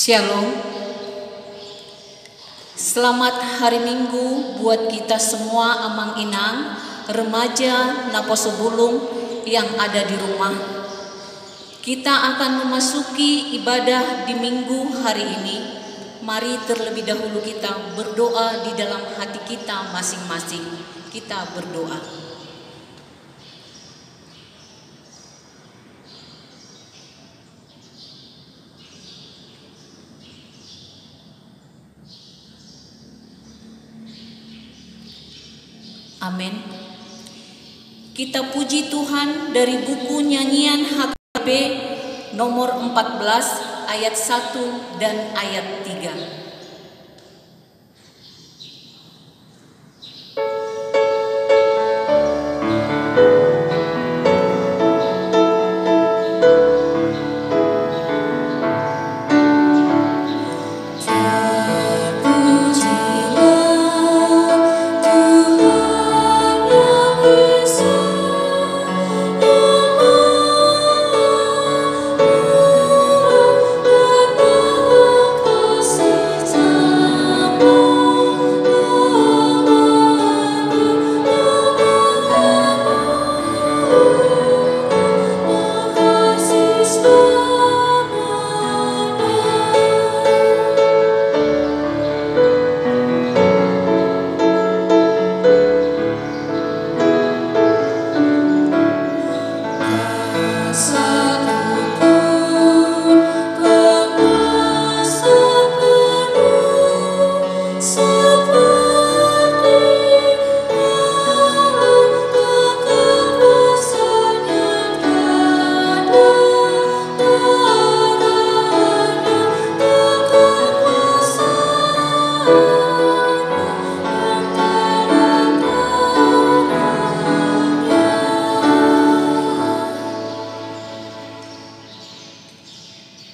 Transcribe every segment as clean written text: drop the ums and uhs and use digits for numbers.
Shalom. Selamat hari Minggu buat kita semua amang inang, remaja Naposo Bulung yang ada di rumah. Kita akan memasuki ibadah di minggu hari ini. Mari terlebih dahulu kita berdoa di dalam hati kita masing-masing. Kita berdoa. Amin. Kita puji Tuhan dari buku nyanyian HKB nomor 14 ayat 1 dan ayat 3.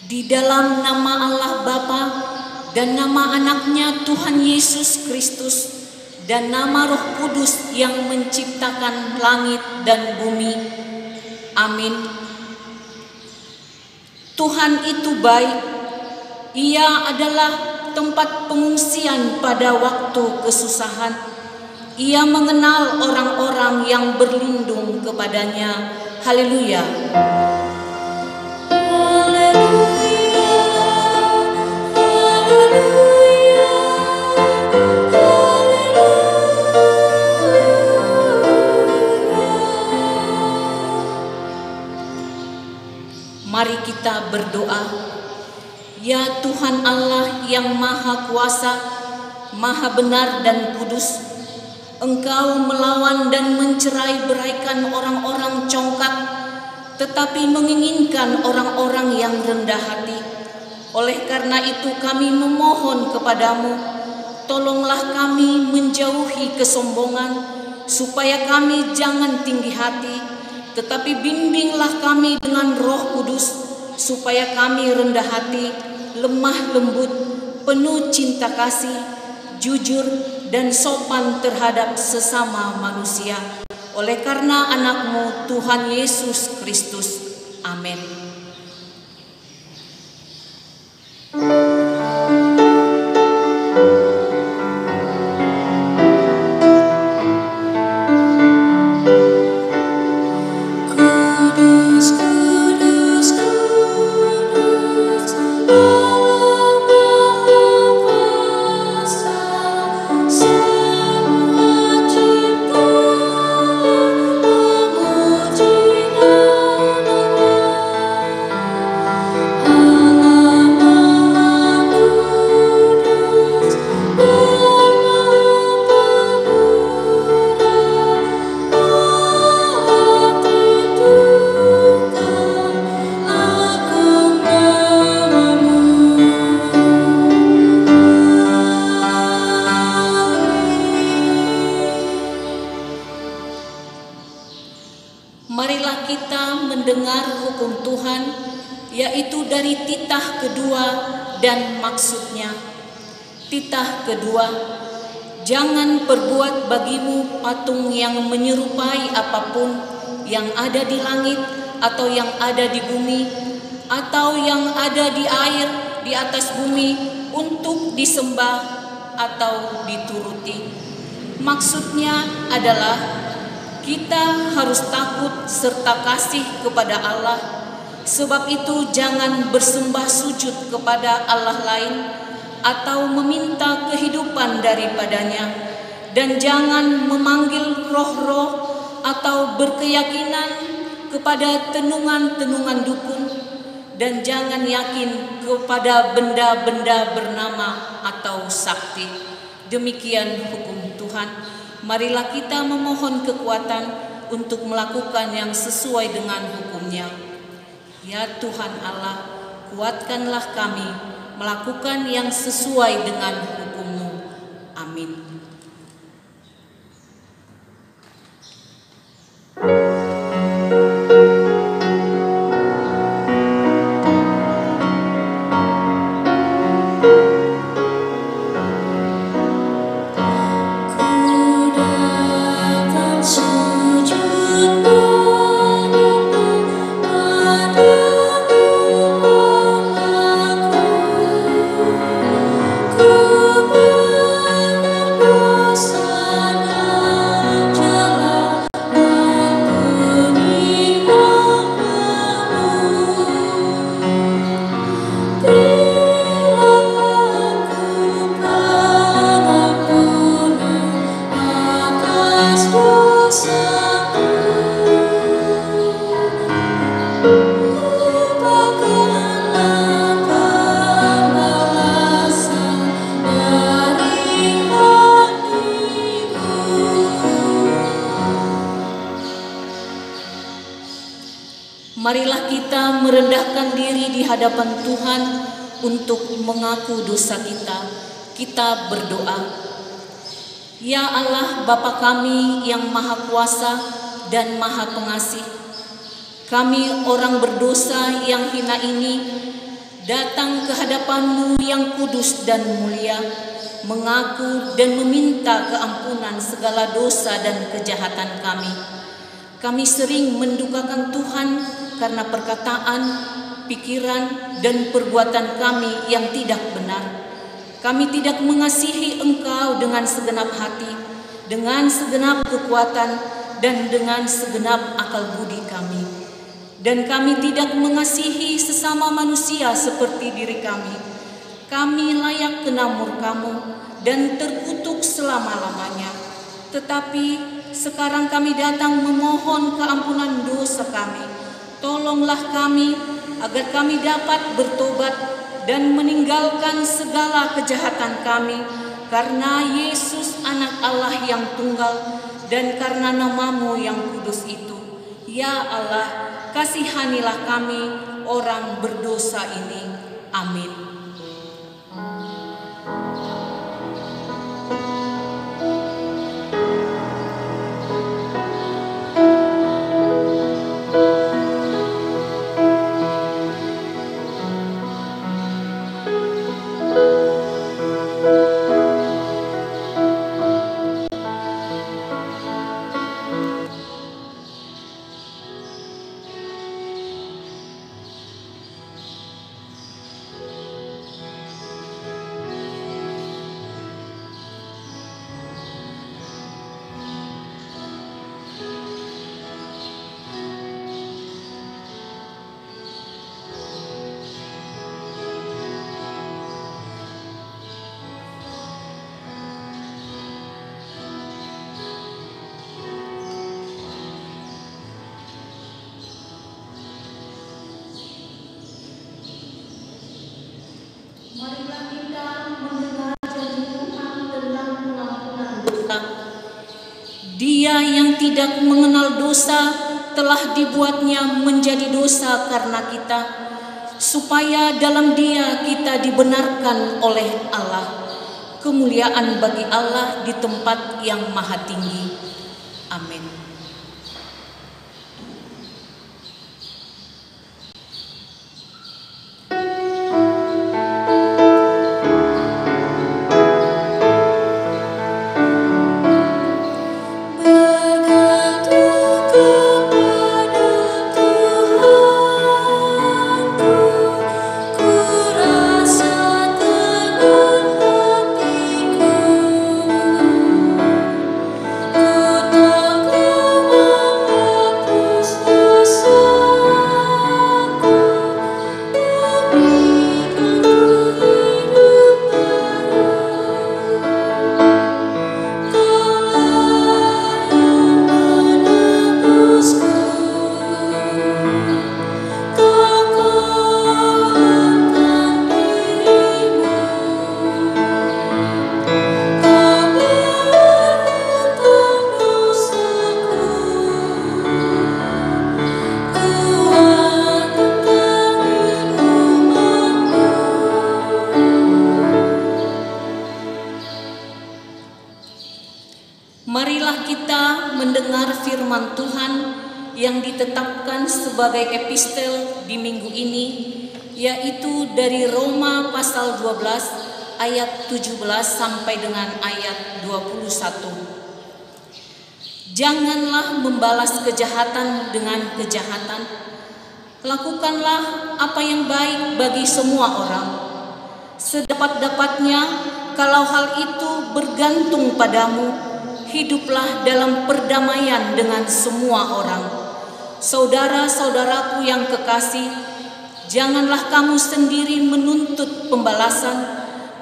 Di dalam nama Allah Bapa dan nama anaknya Tuhan Yesus Kristus dan nama Roh Kudus yang menciptakan langit dan bumi. Amin. Tuhan itu baik. Ia adalah tempat pengungsian pada waktu kesusahan. Ia mengenal orang-orang yang berlindung kepadanya. Haleluya. Mari kita berdoa. Ya Tuhan Allah yang Maha Kuasa, Maha Benar dan Kudus, Engkau melawan dan mencerai-beraikan orang-orang congkak, tetapi menginginkan orang-orang yang rendah hati. Oleh karena itu kami memohon kepadamu, tolonglah kami menjauhi kesombongan, supaya kami jangan tinggi hati, tetapi bimbinglah kami dengan Roh Kudus, supaya kami rendah hati, lemah lembut, penuh cinta kasih, jujur dan sopan terhadap sesama manusia. Oleh karena anakmu Tuhan Yesus Kristus. Amin. Marilah kita mendengar hukum Tuhan, yaitu dari titah kedua dan maksudnya. Titah kedua, jangan perbuat bagimu patung yang menyerupai apapun yang ada di langit atau yang ada di bumi atau yang ada di air di atas bumi untuk disembah atau dituruti. Maksudnya adalah kita harus takut serta kasih kepada Allah. Sebab itu jangan bersembah sujud kepada Allah lain atau meminta kehidupan daripadanya, dan jangan memanggil roh-roh atau berkeyakinan kepada tenungan-tenungan dukun, dan jangan yakin kepada benda-benda bernama atau sakti. Demikian hukum Tuhan. Marilah kita memohon kekuatan untuk melakukan yang sesuai dengan hukum-Nya. Ya Tuhan Allah, kuatkanlah kami melakukan yang sesuai dengan hukum-Mu. Amin. Marilah kita merendahkan diri di hadapan Tuhan untuk mengaku dosa kita. Kita berdoa. Ya Allah, Bapa kami yang Maha Kuasa dan Maha Pengasih, kami orang berdosa yang hina ini datang ke hadapan-Mu yang kudus dan mulia, mengaku dan meminta keampunan segala dosa dan kejahatan kami. Kami sering mendukakan Tuhan karena perkataan, pikiran, dan perbuatan kami yang tidak benar. Kami tidak mengasihi Engkau dengan segenap hati, dengan segenap kekuatan, dan dengan segenap akal budi kami. Dan kami tidak mengasihi sesama manusia seperti diri kami. Kami layak kena murka-Mu dan terkutuk selama-lamanya. Tetapi sekarang kami datang memohon keampunan dosa kami. Tolonglah kami agar kami dapat bertobat dan meninggalkan segala kejahatan kami, karena Yesus anak Allah yang tunggal dan karena nama-Mu yang kudus itu. Ya Allah, kasihanilah kami orang berdosa ini. Amin. Marilah kita mendengar janji Tuhan tentang pengampunan dosa. Dia yang tidak mengenal dosa telah dibuatnya menjadi dosa karena kita, supaya dalam Dia kita dibenarkan oleh Allah. Kemuliaan bagi Allah di tempat yang maha tinggi. Amin. Rasa kita mendengar firman Tuhan yang ditetapkan sebagai epistel di minggu ini, yaitu dari Roma pasal 12 ayat 17 sampai dengan ayat 21. Janganlah membalas kejahatan dengan kejahatan. Lakukanlah apa yang baik bagi semua orang. Sedapat-dapatnya, kalau hal itu bergantung padamu, hiduplah dalam perdamaian dengan semua orang. Saudara-saudaraku yang kekasih, janganlah kamu sendiri menuntut pembalasan,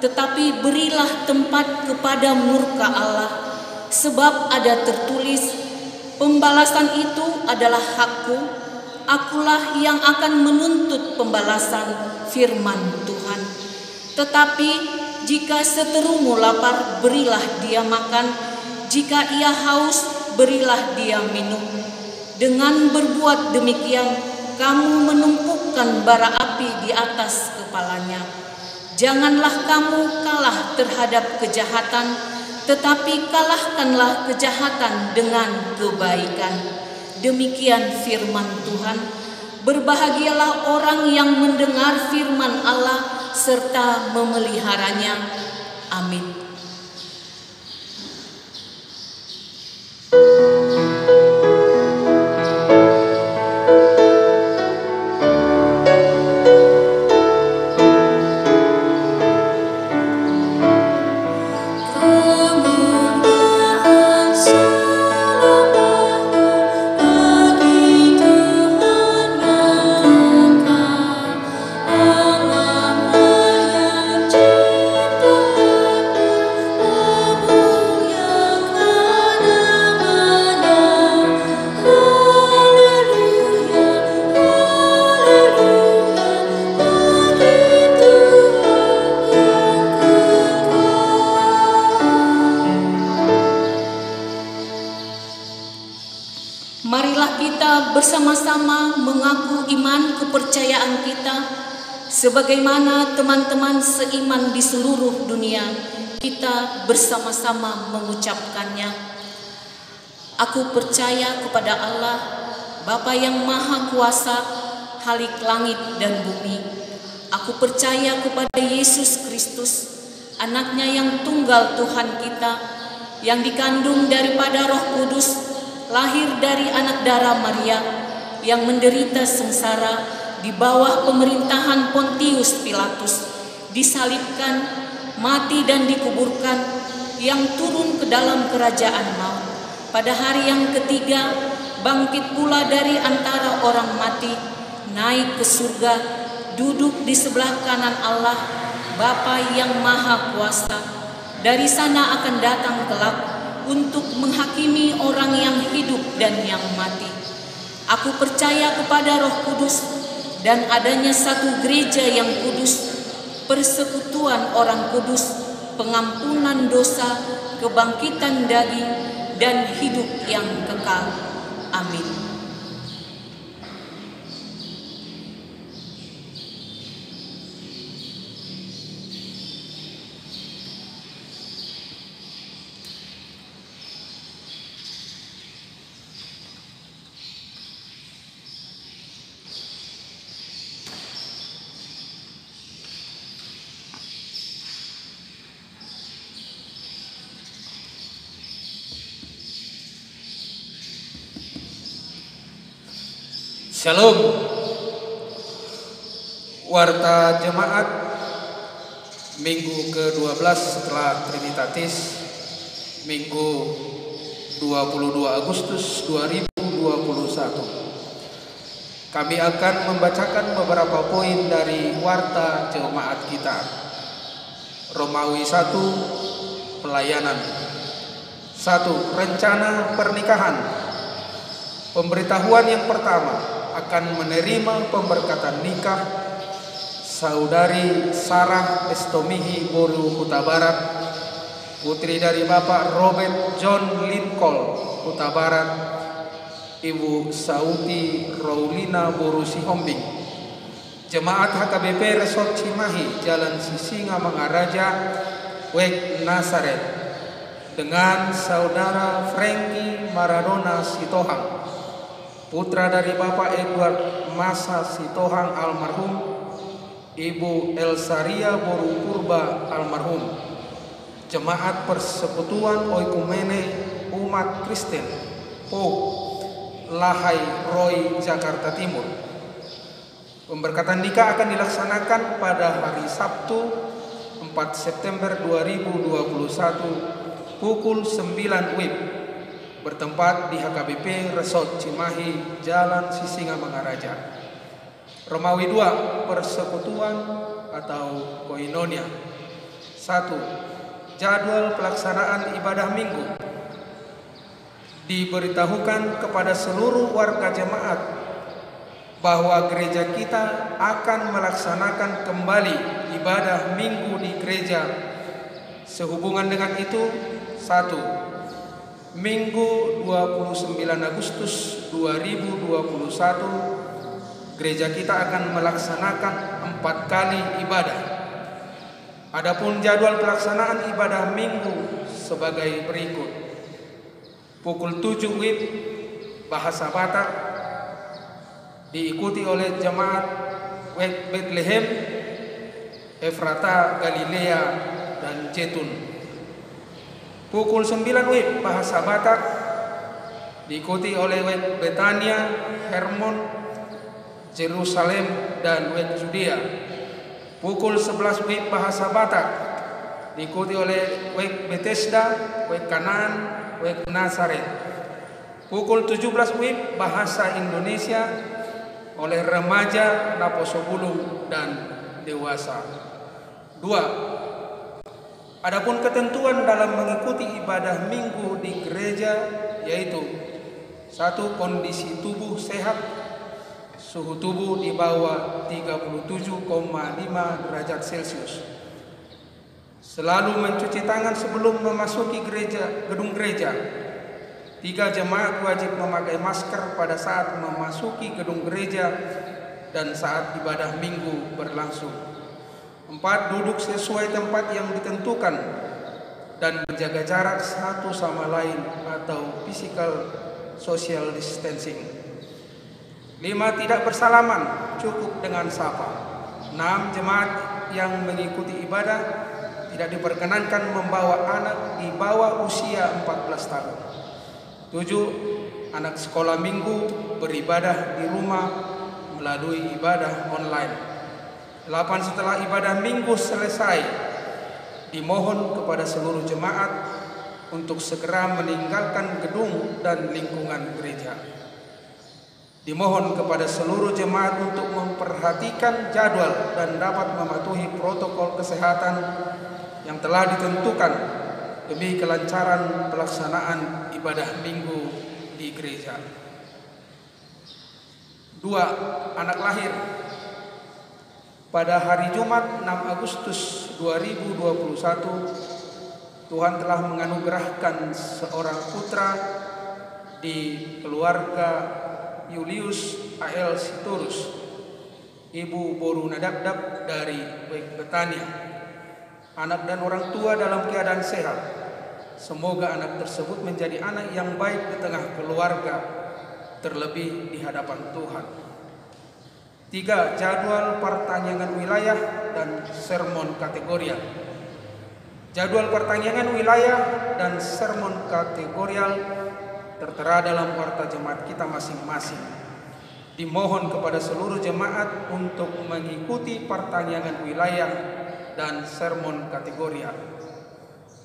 tetapi berilah tempat kepada murka Allah. Sebab ada tertulis, pembalasan itu adalah hakku, akulah yang akan menuntut pembalasan, firman Tuhan. Tetapi jika seterumu lapar, berilah dia makan, jika ia haus, berilah dia minum. Dengan berbuat demikian, kamu menumpukan bara api di atas kepalanya. Janganlah kamu kalah terhadap kejahatan, tetapi kalahkanlah kejahatan dengan kebaikan. Demikian firman Tuhan. Berbahagialah orang yang mendengar firman Allah serta memeliharanya. Amin. Marilah kita bersama-sama mengaku iman kepercayaan kita sebagaimana teman-teman seiman di seluruh dunia. Kita bersama-sama mengucapkannya. Aku percaya kepada Allah, Bapa yang Maha Kuasa, Khalik langit dan bumi. Aku percaya kepada Yesus Kristus, anaknya yang tunggal Tuhan kita, yang dikandung daripada Roh Kudus, lahir dari anak darah Maria, yang menderita sengsara di bawah pemerintahan Pontius Pilatus, disalibkan, mati dan dikuburkan, yang turun ke dalam kerajaan maut. Pada hari yang ketiga, bangkit pula dari antara orang mati, naik ke surga, duduk di sebelah kanan Allah, Bapa yang Maha Kuasa. Dari sana akan datang kelak untuk menghakimi orang yang hidup dan yang mati. Aku percaya kepada Roh Kudus dan adanya satu gereja yang kudus, persekutuan orang kudus, pengampunan dosa, kebangkitan daging, dan hidup yang kekal. Amin. Shalom. Warta Jemaat Minggu ke-12 setelah Trinitatis, Minggu 22 Agustus 2021. Kami akan membacakan beberapa poin dari Warta Jemaat kita. Romawi 1, pelayanan. 1. Rencana pernikahan. Pemberitahuan yang pertama akan menerima pemberkatan nikah Saudari Sarah Estomihi Boru Kuta Barat, putri dari Bapak Robert John Lincoln Kuta Barat, Ibu Sauti Raulina Boru Sihombing. Jemaat HKBP Resort Cimahi, Jalan Sisinga Mangaraja, Wek Nazaret. dengan saudara Frankie Maradona Sitohang, putra dari Bapak Edward Masa Sitohang almarhum, Ibu Elsaria Boru Purba almarhum, Jemaat Persekutuan Oikumene Umat Kristen Lahai Roy Jakarta Timur. Pemberkatan nikah akan dilaksanakan pada hari Sabtu 4 September 2021 pukul 9 WIB bertempat di HKBP Resort Cimahi, Jalan Sisinga Mangaraja. Romawi 2, Persekutuan atau Koinonia. 1. Jadwal pelaksanaan ibadah minggu. Diberitahukan kepada seluruh warga jemaat bahwa gereja kita akan melaksanakan kembali ibadah minggu di gereja. Sehubungan dengan itu, 1. Minggu 29 Agustus 2021 gereja kita akan melaksanakan 4 kali ibadah. Adapun jadwal pelaksanaan ibadah minggu sebagai berikut. Pukul 7 WIB bahasa Batak diikuti oleh jemaat Bethlehem, Efrata, Galilea, dan Jetun. Pukul 9 WIB bahasa Batak diikuti oleh Betania, Hermon, Jerusalem, dan Judea. Pukul 11 WIB bahasa Batak diikuti oleh Bethesda, Kanaan, Nazaret. Pukul 17 WIB bahasa Indonesia oleh remaja, Naposobulung, dan dewasa. 2. Adapun ketentuan dalam mengikuti ibadah minggu di gereja yaitu 1. Kondisi tubuh sehat, suhu tubuh di bawah 37,5 derajat Celcius. Selalu mencuci tangan sebelum memasuki gedung gereja. 3. Jemaat wajib memakai masker pada saat memasuki gedung gereja dan saat ibadah minggu berlangsung. 4. Duduk sesuai tempat yang ditentukan dan menjaga jarak satu sama lain atau physical social distancing. 5. Tidak bersalaman, cukup dengan sapa. 6. Jemaat yang mengikuti ibadah tidak diperkenankan membawa anak di bawah usia 14 tahun. 7. Anak sekolah minggu beribadah di rumah melalui ibadah online. 8. Setelah ibadah minggu selesai, dimohon kepada seluruh jemaat untuk segera meninggalkan gedung dan lingkungan gereja. Dimohon kepada seluruh jemaat untuk memperhatikan jadwal dan dapat mematuhi protokol kesehatan yang telah ditentukan demi kelancaran pelaksanaan ibadah minggu di gereja. 2. Anak lahir. Pada hari Jumat 6 Agustus 2021, Tuhan telah menganugerahkan seorang putra di keluarga Julius A.L. Sitorus, Ibu Boru Nadabdab dari Betania. Anak dan orang tua dalam keadaan sehat. Semoga anak tersebut menjadi anak yang baik di tengah keluarga, terlebih di hadapan Tuhan. 3. Jadwal pertanyaan wilayah dan sermon kategorial. Jadwal pertanyaan wilayah dan sermon kategorial tertera dalam warta jemaat kita masing-masing. Dimohon kepada seluruh jemaat untuk mengikuti pertanyaan wilayah dan sermon kategorial.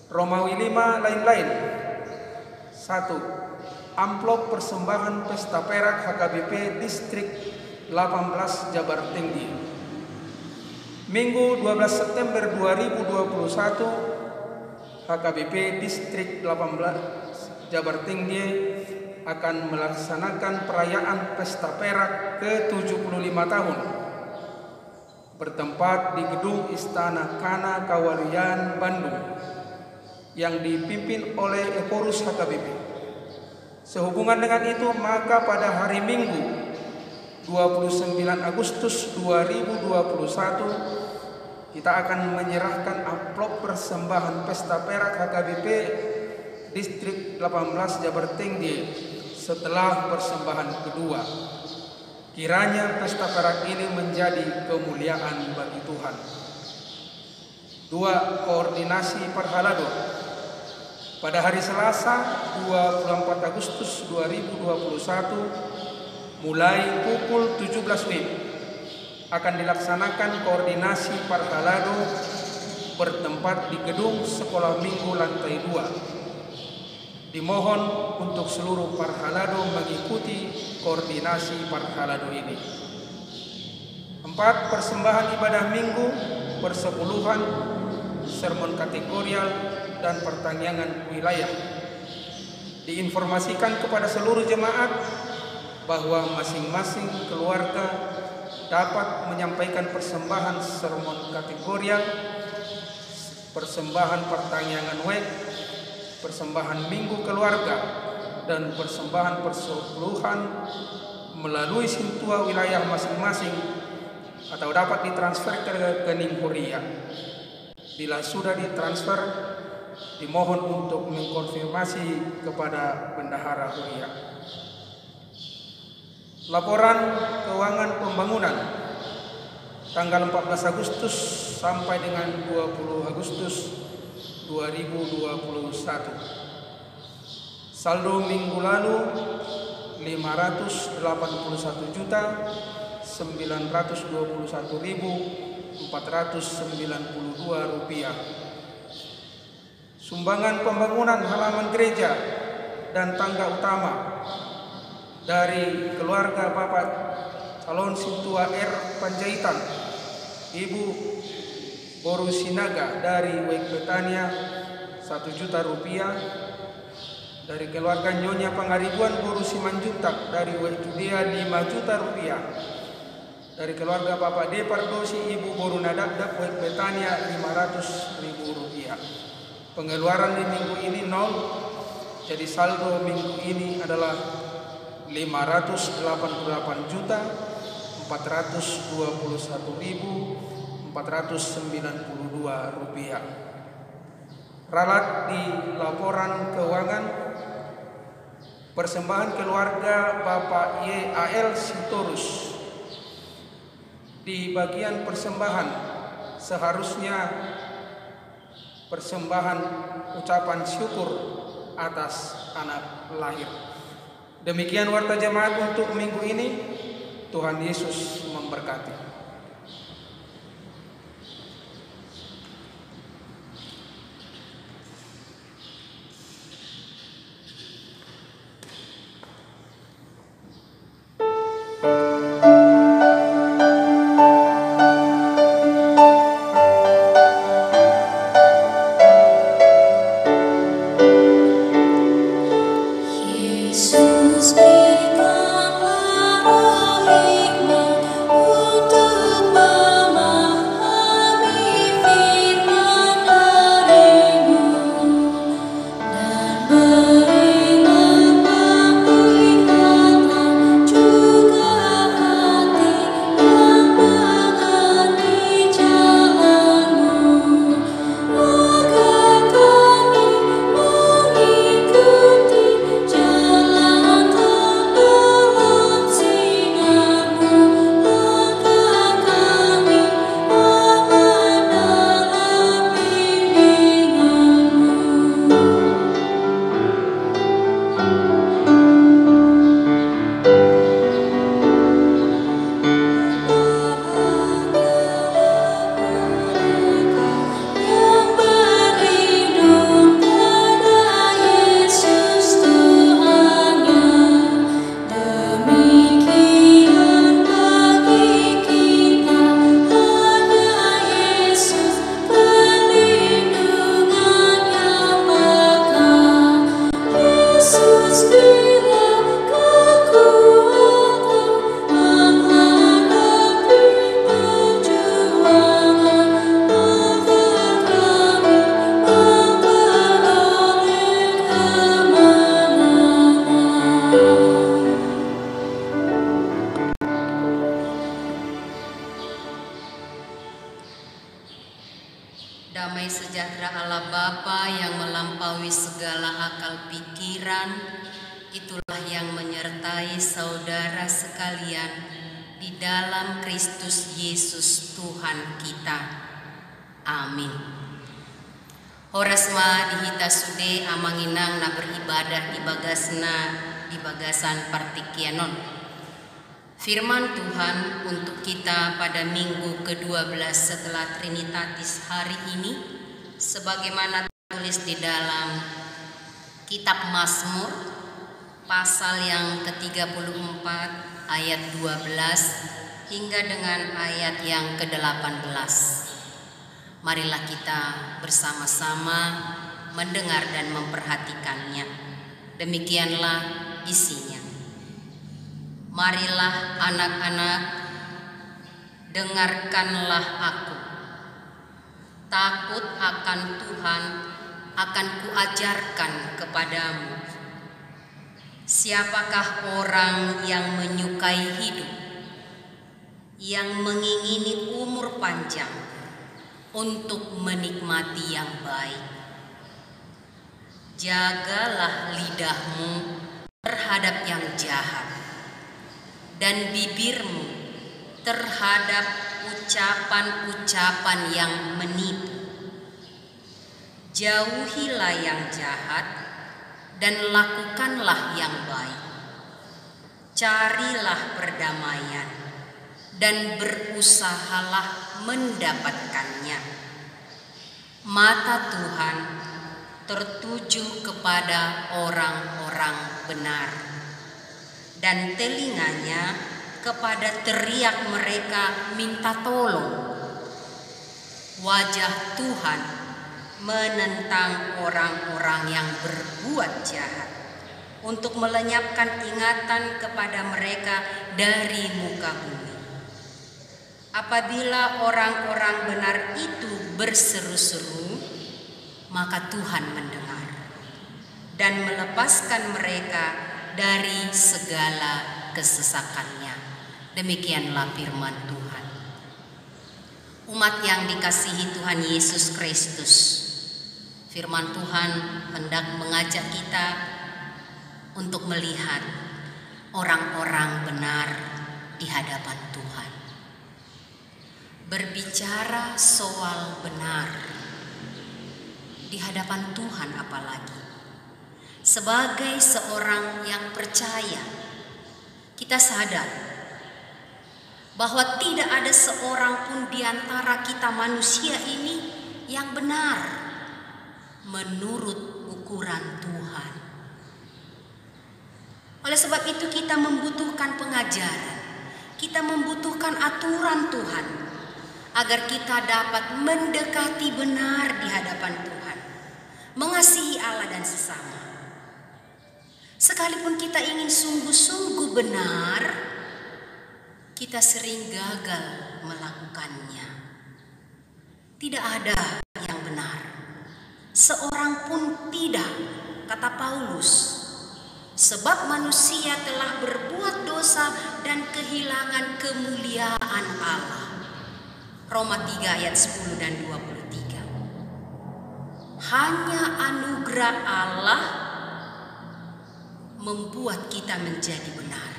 Romawi 5 lain-lain. 1. Amplop persembahan pesta perak HKBP Distrik 18 Jabar Tinggi. Minggu 12 September 2021 HKBP Distrik 18 Jabar Tinggi akan melaksanakan perayaan pesta perak ke-75 tahun bertempat di gedung Istana Kana Kawarian Bandung yang dipimpin oleh Ekorus HKBP. Sehubungan dengan itu, maka pada hari Minggu 29 Agustus 2021 kita akan menyerahkan amplop persembahan pesta perak HKBP Distrik 18 Jabartengge setelah persembahan kedua. Kiranya pesta perak ini menjadi kemuliaan bagi Tuhan. 2. Koordinasi Parhalado. Pada hari Selasa 24 Agustus 2021 mulai pukul 17 WIB akan dilaksanakan koordinasi Parhalado bertempat di gedung Sekolah Minggu lantai 2. Dimohon untuk seluruh Parhalado mengikuti koordinasi Parhalado ini. 4. Persembahan ibadah minggu, persepuluhan, sermon kategorial, dan pertanyaan wilayah. Diinformasikan kepada seluruh jemaat bahwa masing-masing keluarga dapat menyampaikan persembahan sermon kategorial, persembahan pertanyaan web, persembahan minggu keluarga, dan persembahan persepuluhan melalui sintua wilayah masing-masing atau dapat ditransfer ke rekening Huria. Bila sudah ditransfer, dimohon untuk mengkonfirmasi kepada Bendahara Huria. Laporan keuangan pembangunan tanggal 14 Agustus sampai dengan 20 Agustus 2021. Saldo minggu lalu 581.921.492 rupiah. Sumbangan pembangunan halaman gereja dan tangga utama dari keluarga Bapak calon Sintua R. Panjaitan, Ibu Boru Sinaga dari Wek Betania 1 juta rupiah, dari keluarga Nyonya Pangaribuan Boru Simanjuntak dari Wek Judea 5 juta rupiah, dari keluarga Bapak D. Pardosi Ibu Boru Nadabdak Wek Betania 500.000 rupiah. Pengeluaran di minggu ini 0, jadi saldo minggu ini adalah 588.421.492 rupiah. Ralat di laporan keuangan, persembahan keluarga Bapak YAL Sitorus. Di bagian persembahan seharusnya persembahan ucapan syukur atas anak lahir. Demikian warta jemaat untuk minggu ini. Tuhan Yesus memberkati. Yesus berikanlah roh hikmat untuk sejahtera Allah Bapa yang melampaui segala akal pikiran, itulah yang menyertai saudara sekalian di dalam Kristus Yesus Tuhan kita. Amin. Horasma dihita sude amanginang na beribadah di bagasan partikianon. Firman Tuhan untuk kita pada minggu ke-12 setelah Trinitatis hari ini, sebagaimana tertulis di dalam kitab Mazmur pasal yang ke-34 ayat 12 hingga dengan ayat yang ke-18. Marilah kita bersama-sama mendengar dan memperhatikannya. Demikianlah isinya. Marilah anak-anak, dengarkanlah aku. Takut akan Tuhan akan kuajarkan kepadamu. Siapakah orang yang menyukai hidup, yang mengingini umur panjang untuk menikmati yang baik? Jagalah lidahmu terhadap yang jahat dan bibirmu terhadap ucapan-ucapan yang menipu. Jauhilah yang jahat dan lakukanlah yang baik. Carilah perdamaian dan berusahalah mendapatkannya. Mata Tuhan tertuju kepada orang-orang benar, dan telinganya kepada teriak mereka minta tolong. Wajah Tuhan menentang orang-orang yang berbuat jahat, untuk melenyapkan ingatan kepada mereka dari muka bumi. Apabila orang-orang benar itu berseru-seru, maka Tuhan mendengar dan melepaskan mereka dari segala kesesakannya. Demikianlah firman Tuhan. Umat yang dikasihi Tuhan Yesus Kristus, firman Tuhan hendak mengajak kita untuk melihat orang-orang benar di hadapan Tuhan. Berbicara soal benar di hadapan Tuhan, apalagi sebagai seorang yang percaya, kita sadar bahwa tidak ada seorang pun di antara kita manusia ini yang benar menurut ukuran Tuhan. Oleh sebab itu kita membutuhkan pengajaran, kita membutuhkan aturan Tuhan agar kita dapat mendekati benar di hadapan Tuhan, mengasihi Allah dan sesama. Sekalipun kita ingin sungguh-sungguh benar, kita sering gagal melakukannya. Tidak ada yang benar, seorang pun tidak, kata Paulus, sebab manusia telah berbuat dosa dan kehilangan kemuliaan Allah. Roma 3 ayat 10 dan 23. Hanya anugerah Allah membuat kita menjadi benar,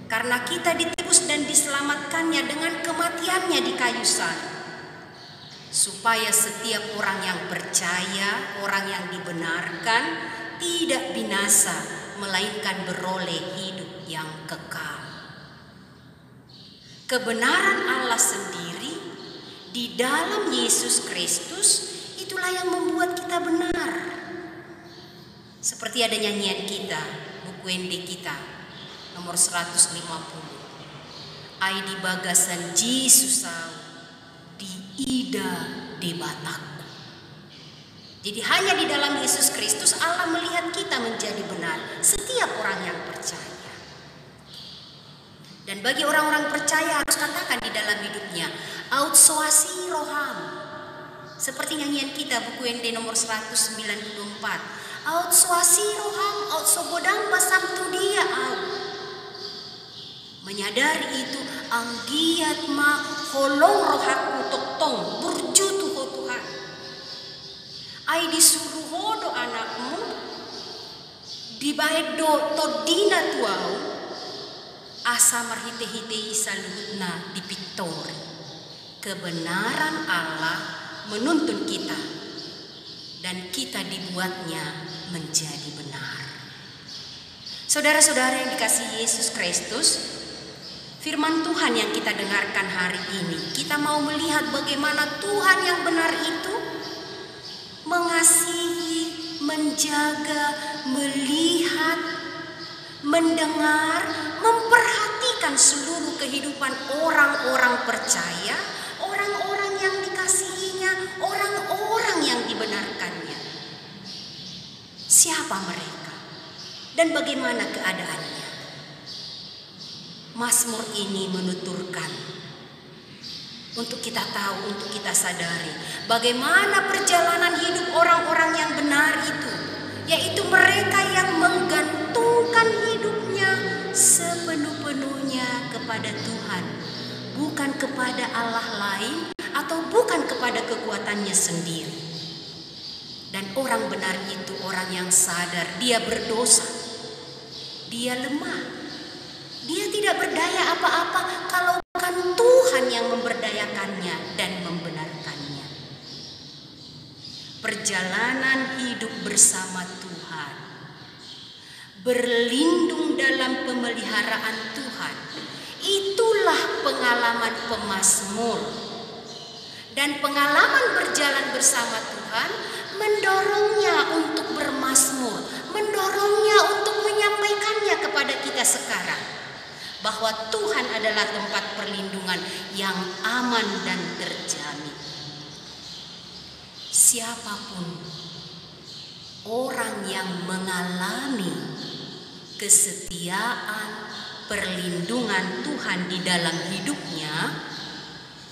karena kita ditebus dan diselamatkannya dengan kematiannya di kayu salib, supaya setiap orang yang percaya, orang yang dibenarkan, tidak binasa, melainkan beroleh hidup yang kekal. Kebenaran Allah sendiri di dalam Yesus Kristus, itulah yang membuat kita benar. Seperti ada nyanyian kita, buku ende kita nomor 150. Ai di bagasan Yesus di ida di batakku. Jadi hanya di dalam Yesus Kristus Allah melihat kita menjadi benar, setiap orang yang percaya. Dan bagi orang-orang percaya harus katakan di dalam hidupnya, aut soasi roham. Seperti nyanyian kita buku ende nomor 194. Aut suasi roham, aut sobodang basam tu dia aut. Menyadari itu, anggiat ma holong rohaku toktong burju tuho Tuhan. ai disuruh hodo anakmu di baedo todina tuau asa marhite-hite isa luhutna di pitori. Kebenaran Allah menuntun kita dan kita dibuatnya menjadi benar. Saudara-saudara yang dikasihi Yesus Kristus, firman Tuhan yang kita dengarkan hari ini, kita mau melihat bagaimana Tuhan yang benar itu mengasihi, menjaga, melihat, mendengar, memperhatikan seluruh kehidupan orang-orang percaya, orang-orang yang dikasihinya, orang-orang yang dibenarkannya. Siapa mereka dan bagaimana keadaannya? Mazmur ini menuturkan untuk kita tahu, untuk kita sadari bagaimana perjalanan hidup orang-orang yang benar itu, yaitu mereka yang menggantungkan hidupnya sepenuh-penuhnya kepada Tuhan, bukan kepada Allah lain atau bukan kepada kekuatannya sendiri. Dan orang benar itu orang yang sadar dia berdosa, dia lemah, dia tidak berdaya apa-apa kalau bukan Tuhan yang memberdayakannya dan membenarkannya. Perjalanan hidup bersama Tuhan, berlindung dalam pemeliharaan Tuhan, itulah pengalaman pemazmur. Dan pengalaman berjalan bersama Tuhan mendorongnya untuk bermazmur, mendorongnya untuk menyampaikannya kepada kita sekarang, bahwa Tuhan adalah tempat perlindungan yang aman dan terjamin. Siapapun orang yang mengalami kesetiaan, perlindungan Tuhan di dalam hidupnya,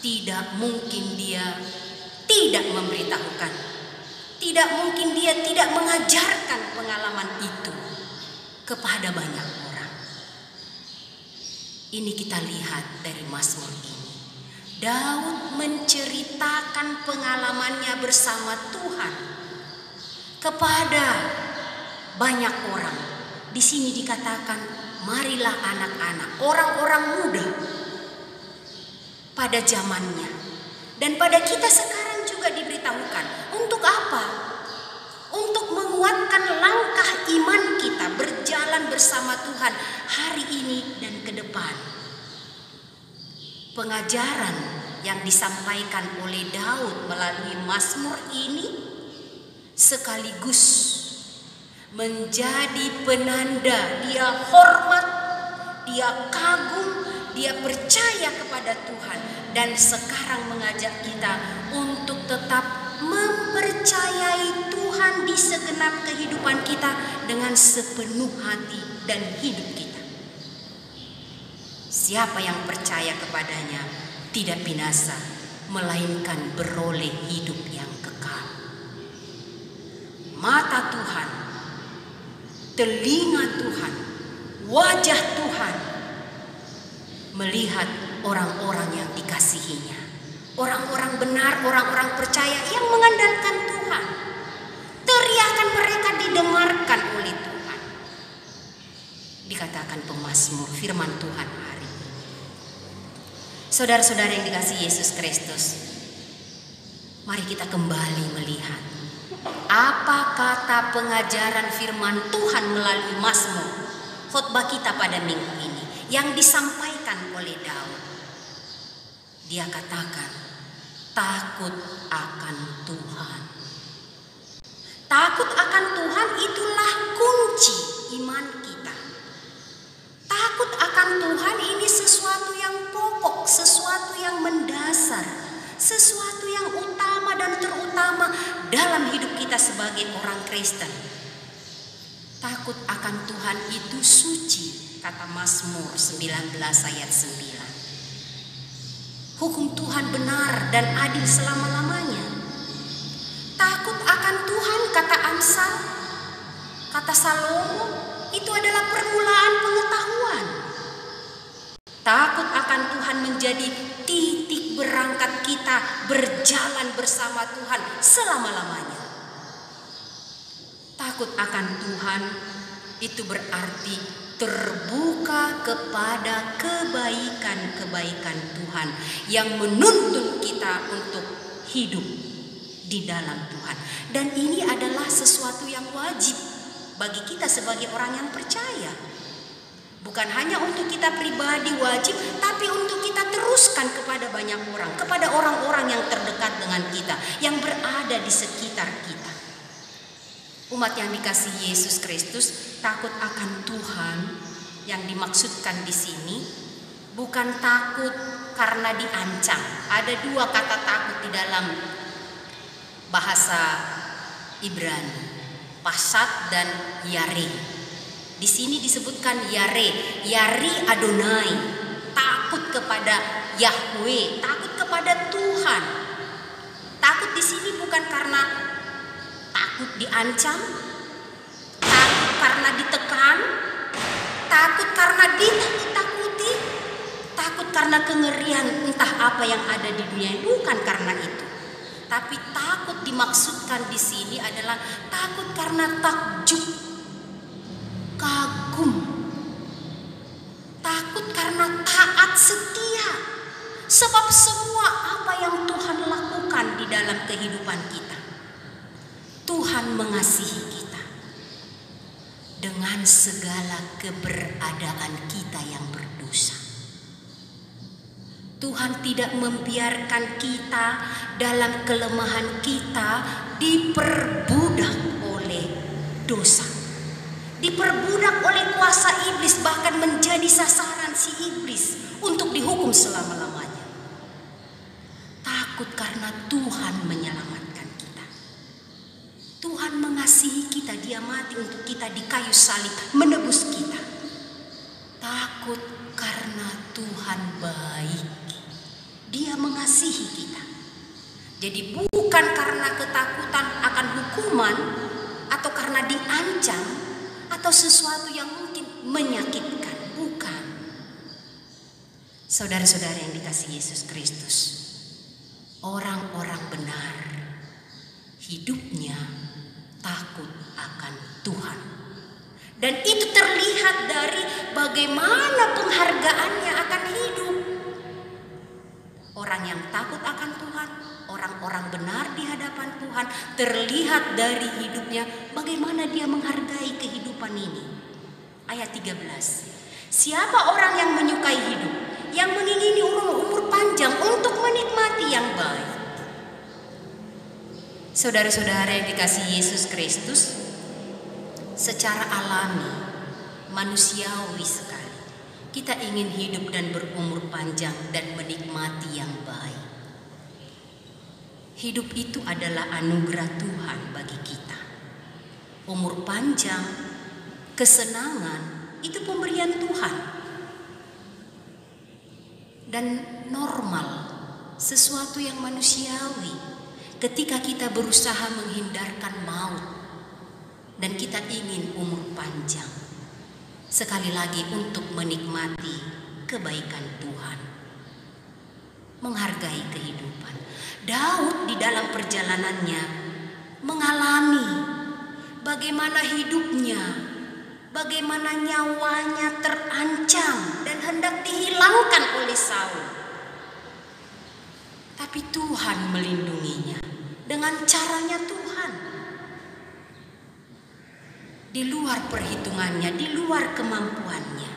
tidak mungkin dia tidak memberitahukan, tidak mungkin dia tidak mengajarkan pengalaman itu kepada banyak orang. Ini kita lihat dari Mazmur ini. Daud menceritakan pengalamannya bersama Tuhan kepada banyak orang. Di sini dikatakan, marilah anak-anak, orang-orang muda pada zamannya. Dan pada kita sekarang juga diberitahukan. Untuk apa? Untuk menguatkan langkah iman kita berjalan bersama Tuhan hari ini dan ke depan. Pengajaran yang disampaikan oleh Daud melalui Mazmur ini sekaligus menjadi penanda dia hormat, dia kagum, dia percaya kepada Tuhan, dan sekarang mengajak kita untuk tetap mempercayai Tuhan di segenap kehidupan kita dengan sepenuh hati dan hidup kita. Siapa yang percaya kepadanya tidak binasa, melainkan beroleh hidup yang kekal. Mata Tuhan, telinga Tuhan, wajah Tuhan melihat orang-orang yang dikasihinya, orang-orang benar, orang-orang percaya yang mengandalkan Tuhan. Teriakan mereka didengarkan oleh Tuhan. Dikatakan pemazmur firman Tuhan hari ini. Saudara-saudara yang dikasihi Yesus Kristus, mari kita kembali melihat apa kata pengajaran firman Tuhan melalui Mazmur khotbah kita pada minggu ini yang disampaikan oleh Daud. Dia katakan, takut akan Tuhan. Takut akan Tuhan itulah kunci iman kita. Takut akan Tuhan ini sesuatu yang pokok, sesuatu yang mendasar, sesuatu yang utama dan terutama dalam hidup kita sebagai orang Kristen. Takut akan Tuhan itu suci, kata Mazmur 19 ayat 9. Hukum Tuhan benar dan adil selama-lamanya. Takut akan Tuhan, kata Amsal, kata Salomo, itu adalah permulaan pengetahuan. Takut akan Tuhan menjadi titik berangkat kita berjalan bersama Tuhan selama-lamanya. Takut akan Tuhan itu berarti terbuka kepada kebaikan-kebaikan Tuhan yang menuntun kita untuk hidup di dalam Tuhan. Dan ini adalah sesuatu yang wajib bagi kita sebagai orang yang percaya. Bukan hanya untuk kita pribadi wajib, tapi untuk kita teruskan kepada banyak orang, kepada orang-orang yang terdekat dengan kita, yang berada di sekitar kita. Umat yang dikasihi Yesus Kristus, takut akan Tuhan yang dimaksudkan di sini bukan takut karena diancam. Ada dua kata takut di dalam bahasa Ibrani, pasat dan yare. Di sini disebutkan yare, yari Adonai, takut kepada Yahweh, takut kepada Tuhan. Takut di sini bukan karena takut diancam, takut karena ditekan, takut karena ditakut-takuti, takut karena kengerian entah apa yang ada di dunia. Bukan karena itu. Tapi takut dimaksudkan di sini adalah takut karena takjub, kagum, takut karena taat setia. Sebab semua apa yang Tuhan lakukan di dalam kehidupan kita, Tuhan mengasihi kita dengan segala keberadaan kita yang berdosa. Tuhan tidak membiarkan kita dalam kelemahan kita diperbudak oleh dosa, diperbudak oleh kuasa iblis, bahkan menjadi sasaran si iblis untuk dihukum selama-lamanya. Takut karena Tuhan menyelamatkan kita. Tuhan mengasihi kita, Dia mati untuk kita di kayu salib, menebus kita. Takut karena Tuhan baik, Dia mengasihi kita. Jadi bukan karena ketakutan akan hukuman atau karena diancam atau sesuatu yang mungkin menyakitkan, bukan. Saudara-saudara yang dikasihi Yesus Kristus, orang-orang benar hidupnya takut akan Tuhan. Dan itu terlihat dari bagaimana penghargaannya akan hidup. Orang yang takut akan Tuhan, orang-orang benar di hadapan Tuhan, terlihat dari hidupnya bagaimana dia menghargai kehidupan ini. Ayat 13. Siapa orang yang menyukai hidup, yang mengingini umur panjang untuk menikmati yang baik. Saudara-saudara yang dikasihi Yesus Kristus, secara alami, manusiawi sekali, kita ingin hidup dan berumur panjang dan menikmati yang baik. Hidup itu adalah anugerah Tuhan bagi kita. Umur panjang, kesenangan, itu pemberian Tuhan. Dan normal, sesuatu yang manusiawi, ketika kita berusaha menghindarkan maut dan kita ingin umur panjang, sekali lagi untuk menikmati kebaikan Tuhan, menghargai kehidupan. Daud di dalam perjalanannya mengalami bagaimana hidupnya, bagaimana nyawanya terancam dan hendak dihilangkan oleh Saul. Tapi Tuhan melindunginya dengan caranya Tuhan. Di luar perhitungannya, di luar kemampuannya.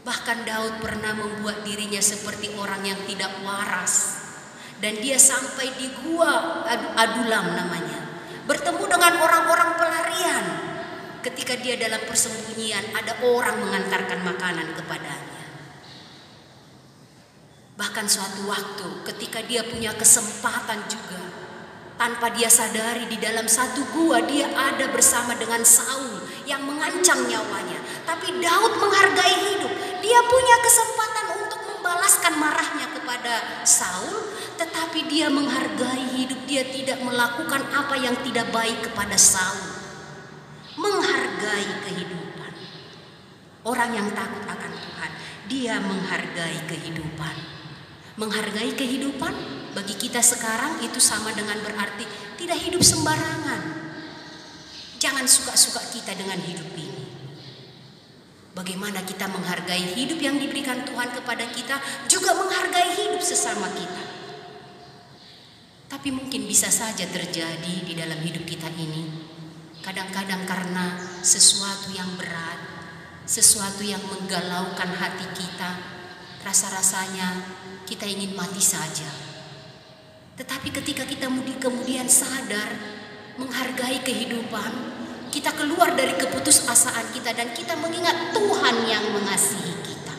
Bahkan Daud pernah membuat dirinya seperti orang yang tidak waras. Dan dia sampai di gua Adulam namanya, bertemu dengan orang-orang pelarian. Ketika dia dalam persembunyian, ada orang mengantarkan makanan kepadanya. Bahkan suatu waktu ketika dia punya kesempatan juga, tanpa dia sadari di dalam satu gua dia ada bersama dengan Saul yang mengancam nyawanya. Tapi Daud menghargai hidup. Dia punya kesempatan untuk membalaskan marahnya kepada Saul, tetapi dia menghargai hidup. Dia tidak melakukan apa yang tidak baik kepada Saul. Menghargai kehidupan. Orang yang takut akan Tuhan, dia menghargai kehidupan. Menghargai kehidupan bagi kita sekarang itu sama dengan berarti tidak hidup sembarangan. Jangan suka-suka kita dengan hidup ini. Bagaimana kita menghargai hidup yang diberikan Tuhan kepada kita, juga menghargai hidup sesama kita. Tapi mungkin bisa saja terjadi di dalam hidup kita ini, kadang-kadang karena sesuatu yang berat, sesuatu yang menggalaukan hati kita, rasa-rasanya kita ingin mati saja. Tetapi ketika kita kemudian sadar, menghargai kehidupan, kita keluar dari keputusasaan kita dan kita mengingat Tuhan yang mengasihi kita.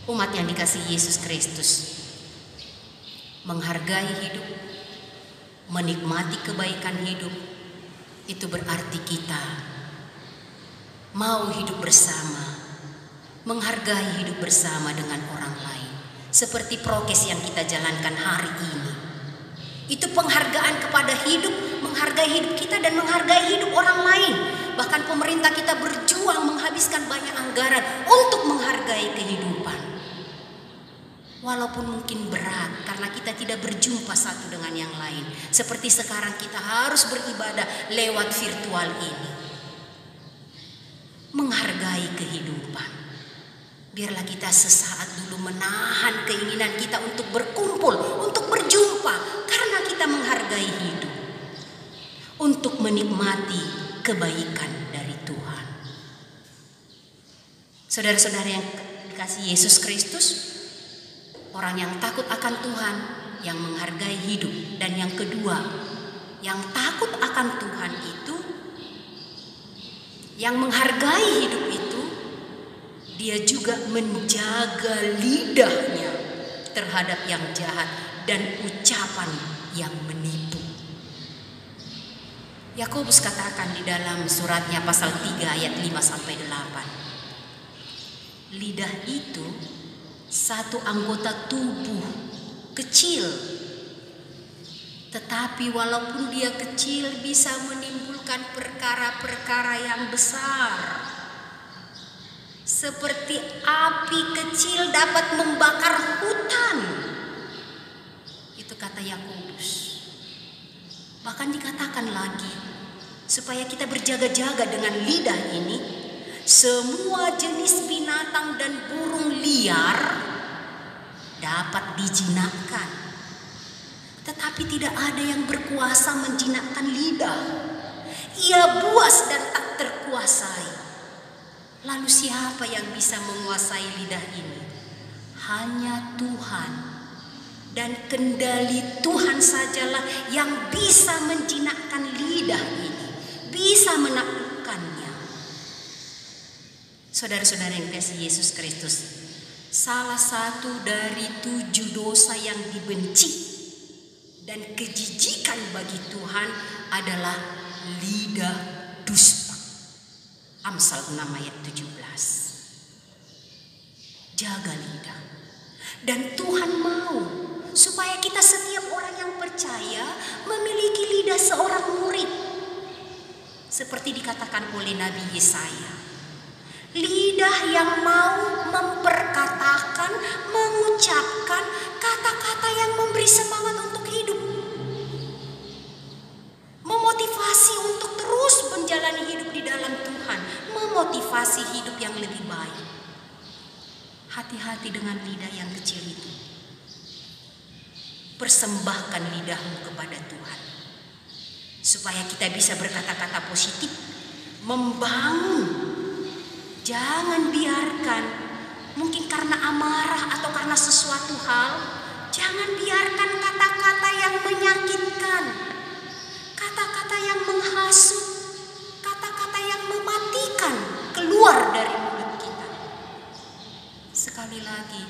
Umat yang dikasihi Yesus Kristus, menghargai hidup, menikmati kebaikan hidup, itu berarti kita mau hidup bersama, menghargai hidup bersama dengan orang lain. Seperti prokes yang kita jalankan hari ini. Itu penghargaan kepada hidup, menghargai hidup kita dan menghargai hidup orang lain. Bahkan pemerintah kita berjuang menghabiskan banyak anggaran untuk menghargai kehidupan. Walaupun mungkin berat karena kita tidak berjumpa satu dengan yang lain. Seperti sekarang kita harus beribadah lewat virtual ini. Menghargai kehidupan. Biarlah kita sesaat dulu menahan keinginan kita untuk berkumpul, untuk berjumpa, karena kita menghargai hidup, untuk menikmati kebaikan dari Tuhan. Saudara-saudara yang dikasihi Yesus Kristus, orang yang takut akan Tuhan, yang menghargai hidup, dan yang kedua, yang takut akan Tuhan itu, yang menghargai hidup itu, dia juga menjaga lidahnya terhadap yang jahat dan ucapan yang menipu. Yakobus katakan di dalam suratnya pasal 3 ayat 5-8. Lidah itu satu anggota tubuh kecil. Tetapi walaupun dia kecil bisa menimbulkan perkara-perkara yang besar. Seperti api kecil dapat membakar hutan. Itu kata Yakobus. Bahkan dikatakan lagi, supaya kita berjaga-jaga dengan lidah ini, semua jenis binatang dan burung liar dapat dijinakkan. Tetapi tidak ada yang berkuasa menjinakkan lidah. Ia buas dan tak terkuasai. Lalu siapa yang bisa menguasai lidah ini? Hanya Tuhan. Dan kendali Tuhan sajalah yang bisa menjinakkan lidah ini, bisa menaklukkannya. Saudara-saudara yang dikasihi Yesus Kristus, salah satu dari 7 dosa yang dibenci dan kejijikan bagi Tuhan adalah lidah dusta. Amsal 6 ayat 17. Jaga lidah. Dan Tuhan mau supaya kita setiap orang yang percaya memiliki lidah seorang murid. Seperti dikatakan oleh Nabi Yesaya. Lidah yang mau memperkatakan, mengucapkan kata-kata yang memberi semangat untuk hidup. Memotivasi untuk terus menjalani hidup di dalam Tuhan. Memotivasi hidup yang lebih baik. Hati-hati dengan lidah yang kecil itu. Persembahkan lidahmu kepada Tuhan. Supaya kita bisa berkata-kata positif. Membangun. Jangan biarkan. Mungkin karena amarah atau karena sesuatu hal. Jangan biarkan kata-kata yang menyakitkan. Kata-kata yang menghasut, kata-kata yang mematikan keluar dari mulut kita. Sekali lagi,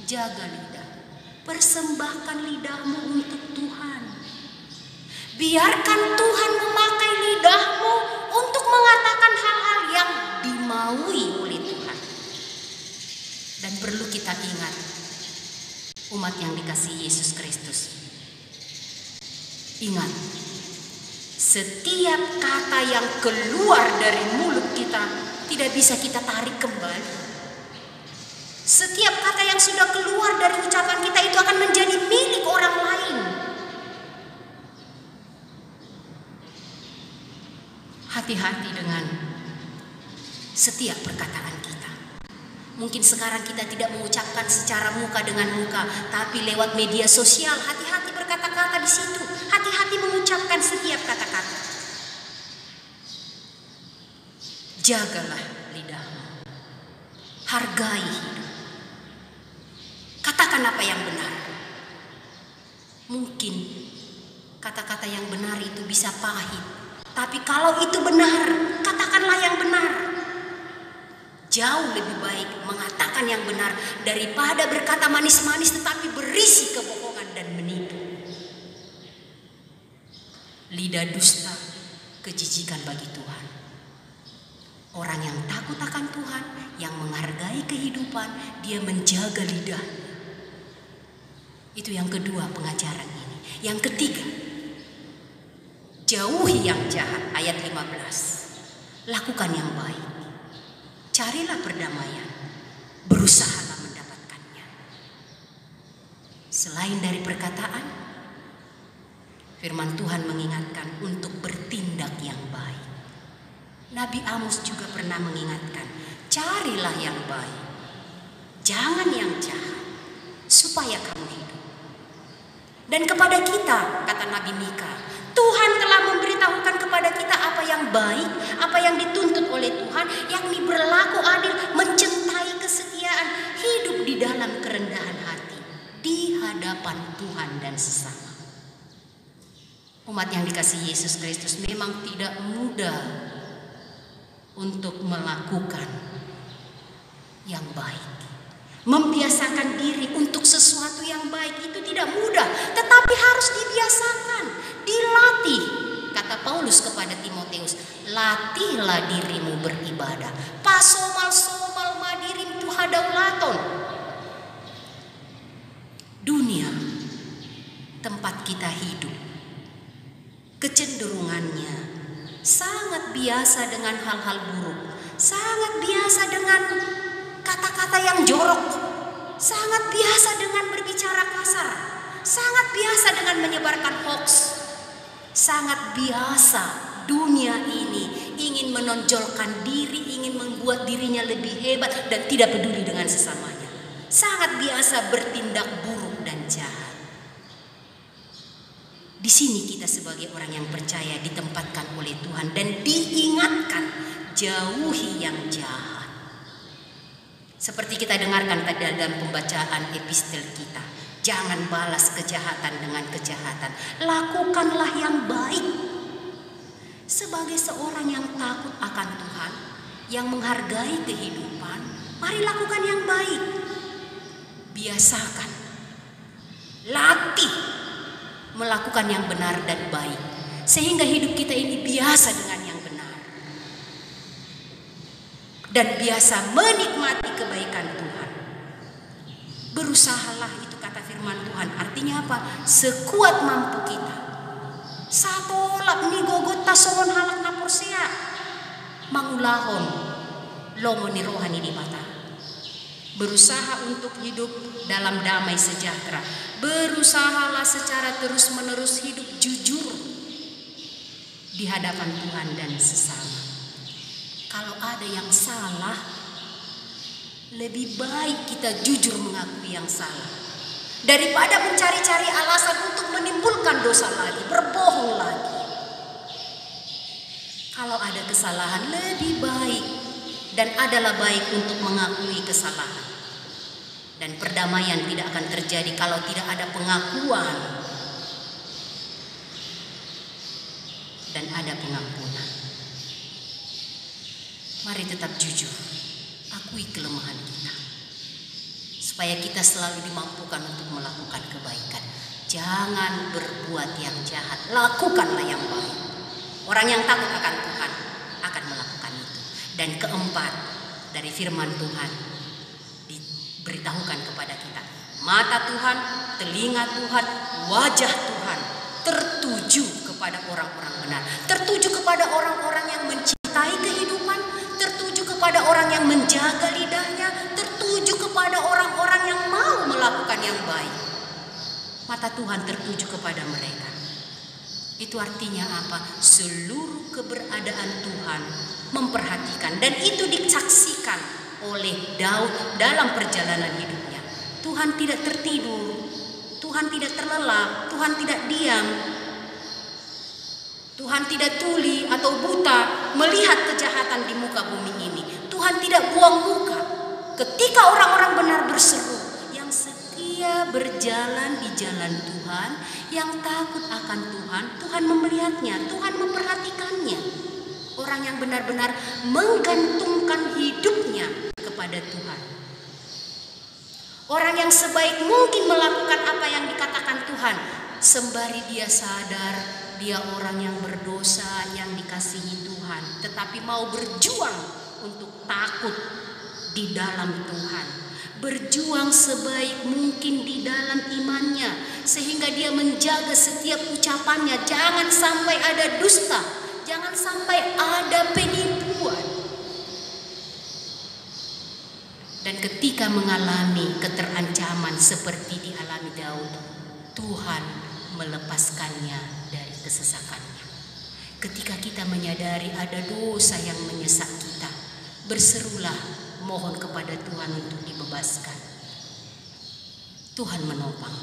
jaga lidah. Persembahkan lidahmu untuk Tuhan. Biarkan Tuhan memakai lidahmu untuk mengatakan hal-hal yang dimaui oleh Tuhan. Dan perlu kita ingat, umat yang dikasihi Yesus Kristus. Ingat, setiap kata yang keluar dari mulut kita tidak bisa kita tarik kembali. Setiap kata yang sudah keluar dari ucapan kita itu akan menjadi milik orang lain. Hati-hati dengan setiap perkataan kita. Mungkin sekarang kita tidak mengucapkan secara muka dengan muka, tapi lewat media sosial. Hati-hati berkata-kata di situ. Hati-hati mengucapkan setiap kata-kata. Jagalah lidahmu. Hargai hidup. Katakan apa yang benar. Mungkin kata-kata yang benar itu bisa pahit, tapi kalau itu benar, katakanlah yang benar. Jauh lebih baik mengatakan yang benar daripada berkata manis-manis tetapi berisi kebohongan dan menipu. Lidah dusta kejijikan bagi Tuhan. Orang yang takut akan Tuhan, yang menghargai kehidupan, dia menjaga lidahnya. Itu yang kedua pengajaran ini. Yang ketiga, jauhi yang jahat, ayat 15. Lakukan yang baik. Carilah perdamaian. Berusahalah mendapatkannya. Selain dari perkataan, firman Tuhan mengingatkan untuk bertindak yang baik. Nabi Amos juga pernah mengingatkan, carilah yang baik. Jangan yang jahat, supaya kamu hidup. Dan kepada kita, kata Nabi Mika, Tuhan telah memberitahukan kepada kita apa yang baik, apa yang dituntut oleh Tuhan, yakni berlaku adil, mencintai kesetiaan, hidup di dalam kerendahan hati, di hadapan Tuhan dan sesama. Umat yang dikasihi Yesus Kristus memang tidak mudah untuk melakukan yang baik. Membiasakan diri untuk sesuatu yang baik itu tidak mudah, tetapi harus dibiasakan, dilatih. Kata Paulus kepada Timoteus, latihlah dirimu beribadah. Pasomal-somal madirim tuhadaulaton. Dunia, tempat kita hidup, kecenderungannya sangat biasa dengan hal-hal buruk, sangat biasa dengan kata-kata yang jorok, sangat biasa dengan berbicara kasar, sangat biasa dengan menyebarkan hoax, sangat biasa dunia ini ingin menonjolkan diri, ingin membuat dirinya lebih hebat dan tidak peduli dengan sesamanya. Sangat biasa bertindak buruk dan jahat. Di sini kita sebagai orang yang percaya ditempatkan oleh Tuhan dan diingatkan, jauhi yang jahat. Seperti kita dengarkan tadi dalam pembacaan epistel kita, jangan balas kejahatan dengan kejahatan, lakukanlah yang baik. Sebagai seorang yang takut akan Tuhan, yang menghargai kehidupan, mari lakukan yang baik. Biasakan, latih melakukan yang benar dan baik, sehingga hidup kita ini biasa dengan yang benar dan biasa menikmati kebaikan Tuhan. Berusahalah, itu kata firman Tuhan, artinya apa? Sekuat mampu kita. Satolak ni gogot tasongon halak na porsea mangulahon lomo ni rohani di mata. Berusaha untuk hidup dalam damai sejahtera. Berusahalah secara terus-menerus hidup jujur di hadapan Tuhan dan sesama. Kalau ada yang salah, lebih baik kita jujur mengakui yang salah daripada mencari-cari alasan untuk menimbulkan dosa lagi, berbohong lagi. Kalau ada kesalahan, lebih baik dan adalah baik untuk mengakui kesalahan. Dan perdamaian tidak akan terjadi kalau tidak ada pengakuan dan ada pengampunan. Mari tetap jujur, akui kelemahan kita, supaya kita selalu dimampukan untuk melakukan kebaikan. Jangan berbuat yang jahat, lakukanlah yang baik. Orang yang takut akan Tuhan akan melakukan itu. Dan keempat, dari firman Tuhan diberitahukan kepada kita, mata Tuhan, telinga Tuhan, wajah Tuhan tertuju kepada orang-orang benar, tertuju kepada orang-orang yang mencintai kehidupan, tertuju kepada orang yang menjaga lidahnya, tertuju kepada orang-orang yang mau melakukan yang baik. Mata Tuhan tertuju kepada mereka. Itu artinya apa? Seluruh keberadaan Tuhan memperhatikan, dan itu disaksikan oleh Daud dalam perjalanan hidupnya. Tuhan tidak tertidur, Tuhan tidak terlelap, Tuhan tidak diam, Tuhan tidak tuli atau buta melihat kejahatan di muka bumi ini. Tuhan tidak buang muka ketika orang-orang benar berseru, yang setia berjalan di jalan Tuhan, yang takut akan Tuhan, Tuhan melihatnya, Tuhan memperhatikannya. Orang yang benar-benar menggantungkan hidupnya kepada Tuhan. Orang yang sebaik mungkin melakukan apa yang dikatakan Tuhan, sembari dia sadar dia orang yang berdosa, yang dikasihi Tuhan, tetapi mau berjuang untuk takut di dalam Tuhan, berjuang sebaik mungkin di dalam imannya, sehingga dia menjaga setiap ucapannya. Jangan sampai ada dusta, jangan sampai ada penipuan. Dan ketika mengalami keterancaman seperti dialami Daud, Tuhan melepaskannya dari kesesakannya. Ketika kita menyadari ada dosa yang menyesak kita, berserulah, mohon kepada Tuhan untuk dibebaskan. Tuhan menopang,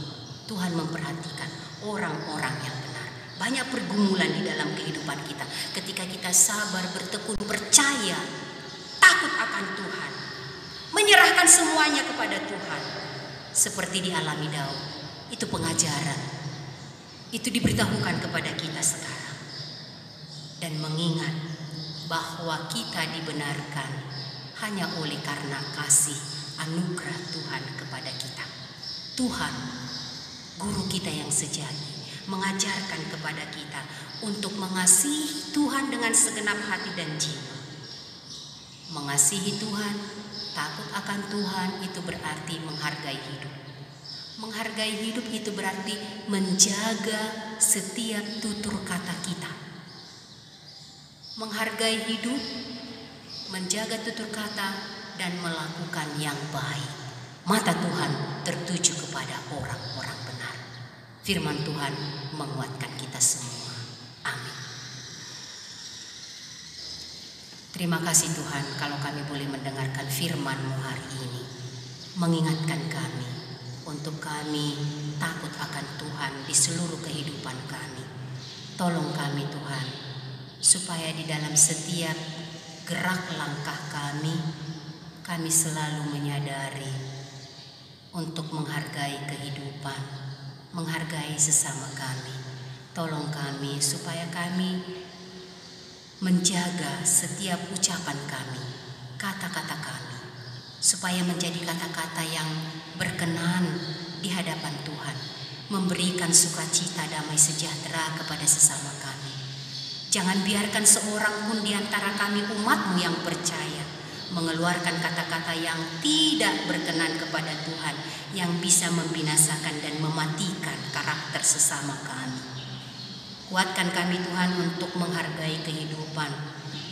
Tuhan memperhatikan orang-orang yang benar. Banyak pergumulan di dalam kehidupan kita. Ketika kita sabar, bertekun, percaya, takut akan Tuhan, menyerahkan semuanya kepada Tuhan, seperti dialami Daud. Itu pengajaran. Itu diberitahukan kepada kita sekarang. Dan mengingat bahwa kita dibenarkan hanya oleh karena kasih anugerah Tuhan kepada kita. Tuhan, guru kita yang sejati, mengajarkan kepada kita untuk mengasihi Tuhan dengan segenap hati dan jiwa. Mengasihi Tuhan, takut akan Tuhan, itu berarti menghargai hidup. Menghargai hidup itu berarti menjaga setiap tutur kata kita. Menghargai hidup, menjaga tutur kata, dan melakukan yang baik. Mata Tuhan tertuju kepada orang-orang benar. Firman Tuhan menguatkan kita semua. Amin. Terima kasih Tuhan kalau kami boleh mendengarkan firman-Mu hari ini. Mengingatkan kami untuk kami takut akan Tuhan di seluruh kehidupan kami. Tolong kami Tuhan, supaya di dalam setiap gerak langkah kami selalu menyadari untuk menghargai kehidupan, menghargai sesama kami. Tolong kami supaya kami menjaga setiap ucapan kami, kata-kata kami, supaya menjadi kata-kata yang berkenan di hadapan Tuhan, memberikan sukacita, damai sejahtera kepada sesama kami. Jangan biarkan seorang pun di antara kami umat-Mu yang percaya mengeluarkan kata-kata yang tidak berkenan kepada Tuhan, yang bisa membinasakan dan mematikan karakter sesama kami. Kuatkan kami Tuhan untuk menghargai kehidupan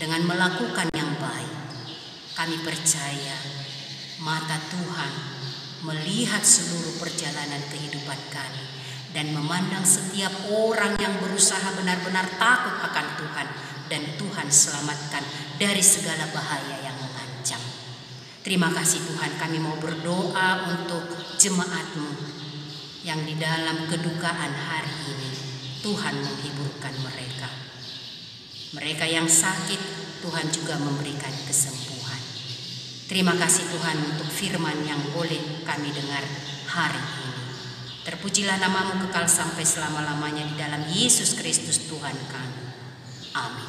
dengan melakukan yang baik. Kami percaya mata Tuhan melihat seluruh perjalanan kehidupan kami dan memandang setiap orang yang berusaha benar-benar takut akan Tuhan, dan Tuhan selamatkan dari segala bahaya yang mengancam. Terima kasih Tuhan, kami mau berdoa untuk jemaat-Mu yang di dalam kedukaan hari ini. Tuhan menghiburkan mereka. Mereka yang sakit, Tuhan juga memberikan kesembuhan. Terima kasih Tuhan untuk firman yang boleh kami dengar hari ini. Terpujilah nama-Mu kekal sampai selama-lamanya di dalam Yesus Kristus Tuhan kami. Amin.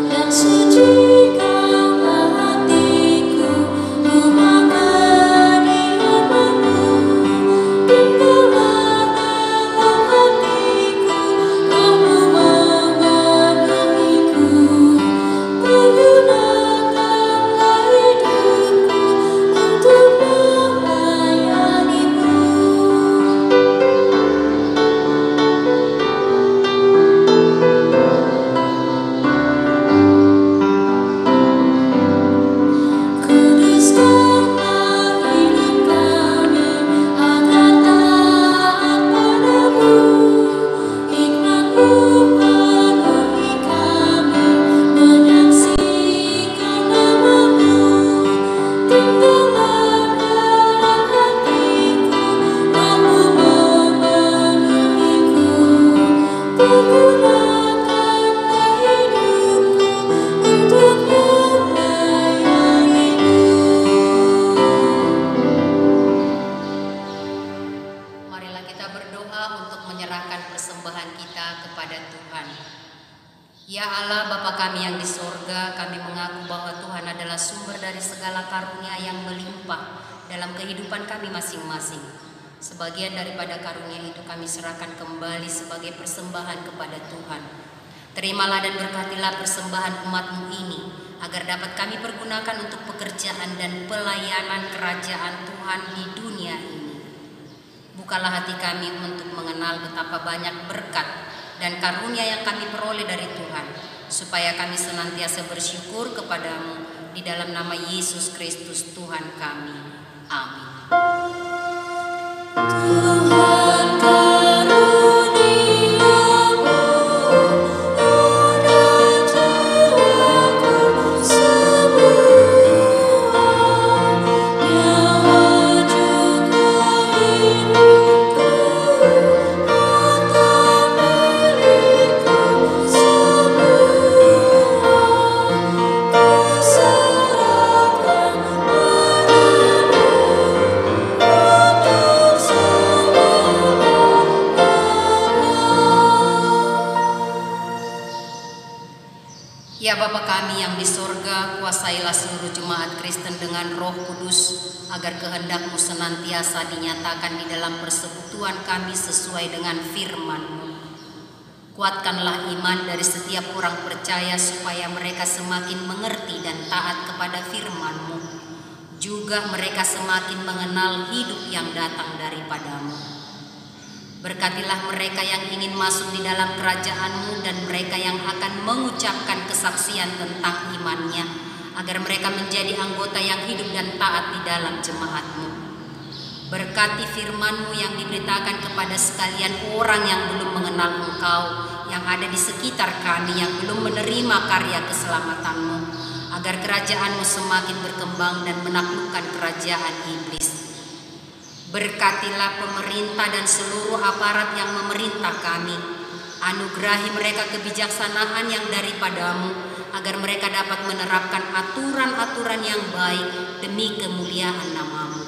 Dan sucikanlah hatiku, ku makan firman-Mu. Tinggallah dalam hatiku, Roh-Mu memenuhiku. Allah, Bapa kami yang di sorga, kami mengaku bahwa Tuhan adalah sumber dari segala karunia yang melimpah dalam kehidupan kami masing-masing. Sebagian daripada karunia itu kami serahkan kembali sebagai persembahan kepada Tuhan. Terimalah dan berkatilah persembahan umat-Mu ini, agar dapat kami pergunakan untuk pekerjaan dan pelayanan kerajaan Tuhan di dunia ini. Bukalah hati kami untuk mengenal betapa banyak berkat dan karunia yang kami peroleh dari Tuhan, supaya kami senantiasa bersyukur kepadamu di dalam nama Yesus Kristus Tuhan kami. Amin. Tuhan karuniamu udah jiwaku semua, nyawa juga hidupku, harta milikku semua, kuserahkan padamu untuk Ya Bapa kami yang di sorga, kuasailah seluruh jemaat Kristen dengan Roh Kudus, agar kehendak-Mu senantiasa dinyatakan di dalam persekutuan kami sesuai dengan firman-Mu. Kuatkanlah iman dari setiap orang percaya supaya mereka semakin mengerti dan taat kepada firman-Mu. Juga mereka semakin mengenal hidup yang datang daripada-Mu. Berkatilah mereka yang ingin masuk di dalam kerajaan-Mu dan mereka yang akan mengucapkan kesaksian tentang imannya, agar mereka menjadi anggota yang hidup dan taat di dalam jemaat-Mu. Berkati firman-Mu yang diberitakan kepada sekalian orang yang belum mengenal Engkau, yang ada di sekitar kami yang belum menerima karya keselamatan-Mu, agar kerajaan-Mu semakin berkembang dan menaklukkan kerajaan iblis. Berkatilah pemerintah dan seluruh aparat yang memerintah kami. Anugerahi mereka kebijaksanaan yang daripada-Mu, agar mereka dapat menerapkan aturan-aturan yang baik demi kemuliaan nama-Mu.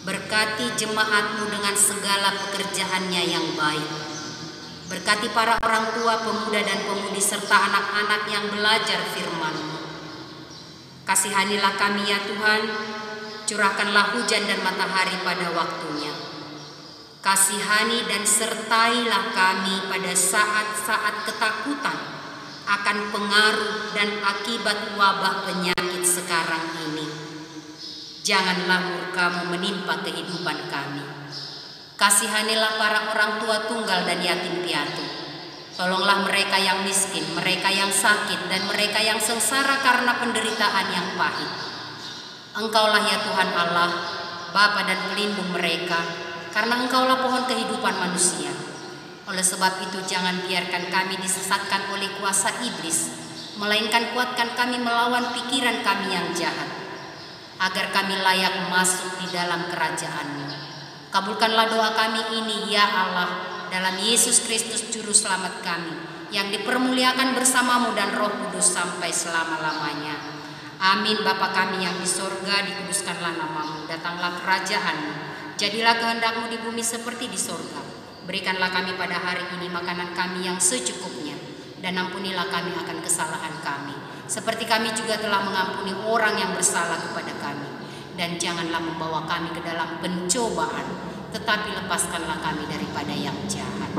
Berkati jemaat-Mu dengan segala pekerjaannya yang baik. Berkati para orang tua, pemuda dan pemudi serta anak-anak yang belajar firman-Mu. Kasihanilah kami ya Tuhan, curahkanlah hujan dan matahari pada waktunya. Kasihani dan sertailah kami pada saat-saat ketakutan akan pengaruh dan akibat wabah penyakit sekarang ini. Janganlah murka-Mu menimpa kehidupan kami. Kasihanilah para orang tua tunggal dan yatim piatu. Tolonglah mereka yang miskin, mereka yang sakit, dan mereka yang sengsara karena penderitaan yang pahit. Engkaulah ya Tuhan Allah, Bapa dan pelindung mereka, karena Engkaulah pohon kehidupan manusia. Oleh sebab itu jangan biarkan kami disesatkan oleh kuasa iblis, melainkan kuatkan kami melawan pikiran kami yang jahat, agar kami layak masuk di dalam kerajaan-Mu. Kabulkanlah doa kami ini ya Allah, dalam Yesus Kristus Juru Selamat kami, yang dipermuliakan bersama-Mu dan Roh Kudus sampai selama-lamanya. Amin. Bapa kami yang di sorga, dikuduskanlah nama-Mu, datanglah kerajaan-Mu, jadilah kehendak-Mu di bumi seperti di sorga. Berikanlah kami pada hari ini makanan kami yang secukupnya, dan ampunilah kami akan kesalahan kami, seperti kami juga telah mengampuni orang yang bersalah kepada kami. Dan janganlah membawa kami ke dalam pencobaan, tetapi lepaskanlah kami daripada yang jahat.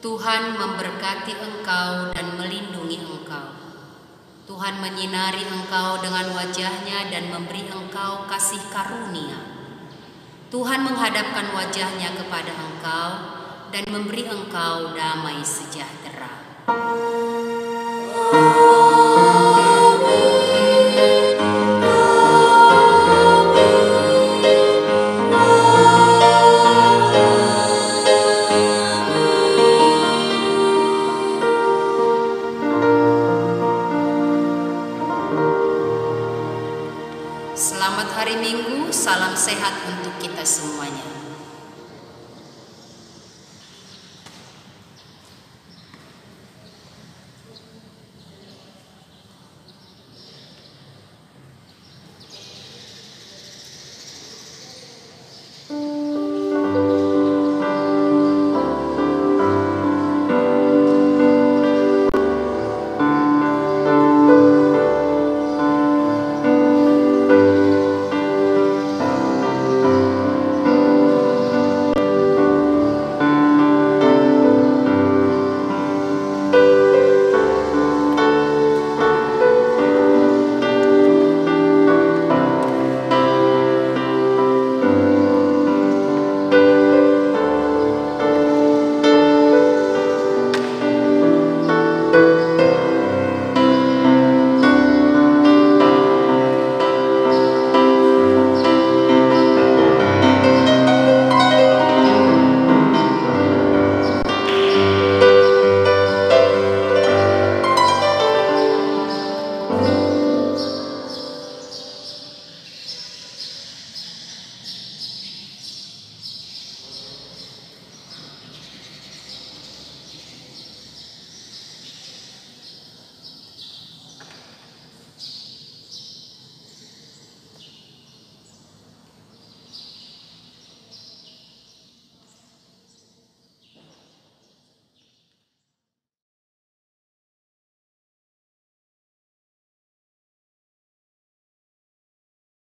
Tuhan memberkati engkau dan melindungi engkau. Tuhan menyinari engkau dengan wajah-Nya dan memberi engkau kasih karunia. Tuhan menghadapkan wajah-Nya kepada engkau dan memberi engkau damai sejahtera. Amin. Selamat hari Minggu, salam sehat untuk kita semuanya.